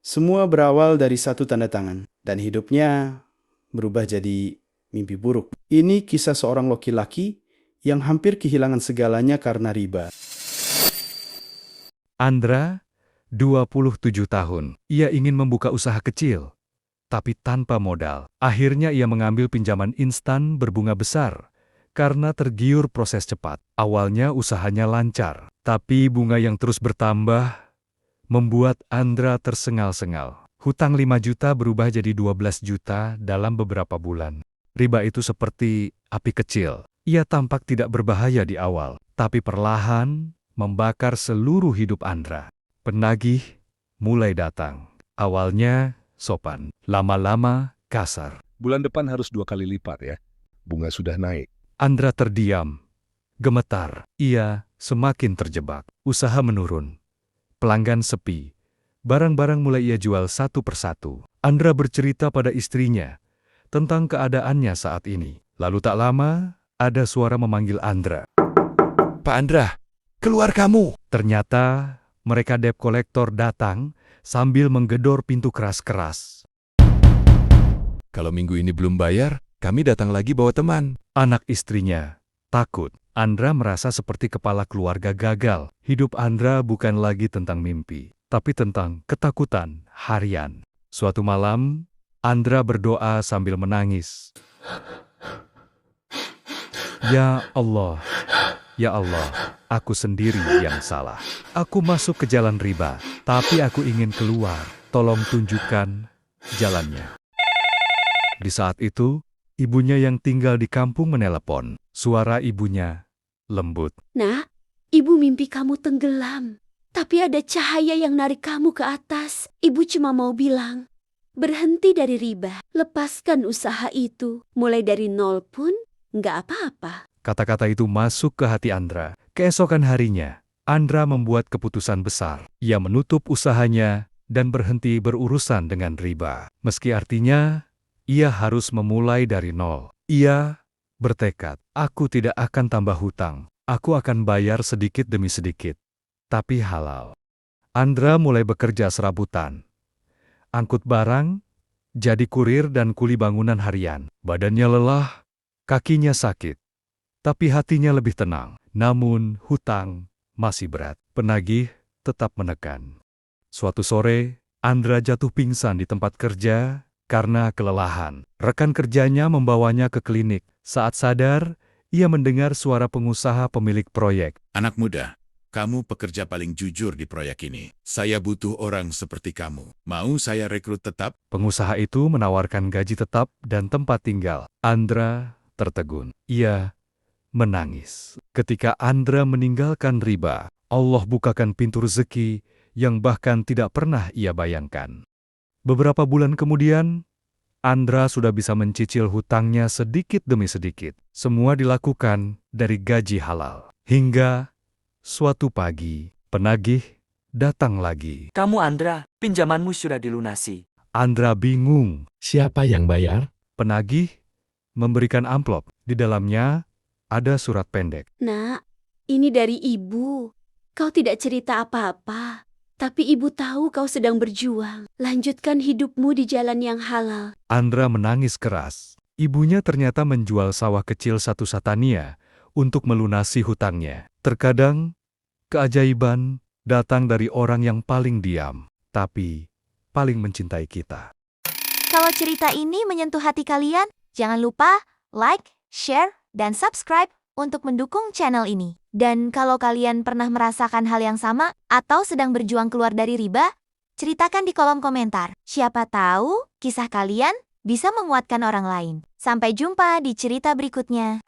Semua berawal dari satu tanda tangan, dan hidupnya berubah jadi mimpi buruk. Ini kisah seorang laki-laki yang hampir kehilangan segalanya karena riba. Andra, 27 tahun. Ia ingin membuka usaha kecil, tapi tanpa modal. Akhirnya ia mengambil pinjaman instan berbunga besar karena tergiur proses cepat. Awalnya usahanya lancar, tapi bunga yang terus bertambah membuat Andra tersengal-sengal. Hutang 5 juta berubah jadi 12 juta dalam beberapa bulan. Riba itu seperti api kecil. Ia tampak tidak berbahaya di awal, tapi perlahan membakar seluruh hidup Andra. Penagih mulai datang. Awalnya sopan, lama-lama kasar. Bulan depan harus 2 kali lipat ya. Bunga sudah naik. Andra terdiam, gemetar. Ia semakin terjebak. Usaha menurun. Pelanggan sepi. Barang-barang mulai ia jual satu persatu. Andra bercerita pada istrinya tentang keadaannya saat ini. Lalu tak lama, ada suara memanggil Andra. Pak Andra, keluar kamu! Ternyata mereka debt kolektor datang sambil menggedor pintu keras-keras. Kalau minggu ini belum bayar, kami datang lagi bawa teman. Anak istrinya takut. Andra merasa seperti kepala keluarga gagal. Hidup Andra bukan lagi tentang mimpi, tapi tentang ketakutan harian. Suatu malam, Andra berdoa sambil menangis. Ya Allah, aku sendiri yang salah. Aku masuk ke jalan riba, tapi aku ingin keluar. Tolong tunjukkan jalannya. Di saat itu, ibunya yang tinggal di kampung menelepon. Suara ibunya lembut. Nak, ibu mimpi kamu tenggelam. Tapi ada cahaya yang narik kamu ke atas. Ibu cuma mau bilang, berhenti dari riba. Lepaskan usaha itu. Mulai dari nol pun nggak apa-apa. Kata-kata itu masuk ke hati Andra. Keesokan harinya, Andra membuat keputusan besar. Ia menutup usahanya dan berhenti berurusan dengan riba. Meski artinya, ia harus memulai dari nol. Ia bertekad, aku tidak akan tambah hutang. Aku akan bayar sedikit demi sedikit, tapi halal. Andra mulai bekerja serabutan. Angkut barang, jadi kurir dan kuli bangunan harian. Badannya lelah, kakinya sakit, tapi hatinya lebih tenang. Namun hutang masih berat. Penagih tetap menekan. Suatu sore, Andra jatuh pingsan di tempat kerja karena kelelahan. Rekan kerjanya membawanya ke klinik. Saat sadar, ia mendengar suara pengusaha pemilik proyek. Anak muda, kamu pekerja paling jujur di proyek ini. Saya butuh orang seperti kamu. Mau saya rekrut tetap? Pengusaha itu menawarkan gaji tetap dan tempat tinggal. Andra tertegun. Ia menangis. Ketika Andra meninggalkan riba, Allah bukakan pintu rezeki yang bahkan tidak pernah ia bayangkan. Beberapa bulan kemudian, Andra sudah bisa mencicil hutangnya sedikit demi sedikit. Semua dilakukan dari gaji halal. Hingga suatu pagi, penagih datang lagi. Kamu Andra, pinjamanmu sudah dilunasi. Andra bingung. Siapa yang bayar? Penagih memberikan amplop. Di dalamnya ada surat pendek. Nak, ini dari ibu. Kau tidak cerita apa-apa. Tapi ibu tahu kau sedang berjuang. Lanjutkan hidupmu di jalan yang halal. Andra menangis keras. Ibunya ternyata menjual sawah kecil satu Satania untuk melunasi hutangnya. Terkadang, keajaiban datang dari orang yang paling diam, tapi paling mencintai kita. Kalau cerita ini menyentuh hati kalian, jangan lupa like, share, dan subscribe untuk mendukung channel ini. Dan kalau kalian pernah merasakan hal yang sama atau sedang berjuang keluar dari riba, ceritakan di kolom komentar. Siapa tahu kisah kalian bisa menguatkan orang lain. Sampai jumpa di cerita berikutnya.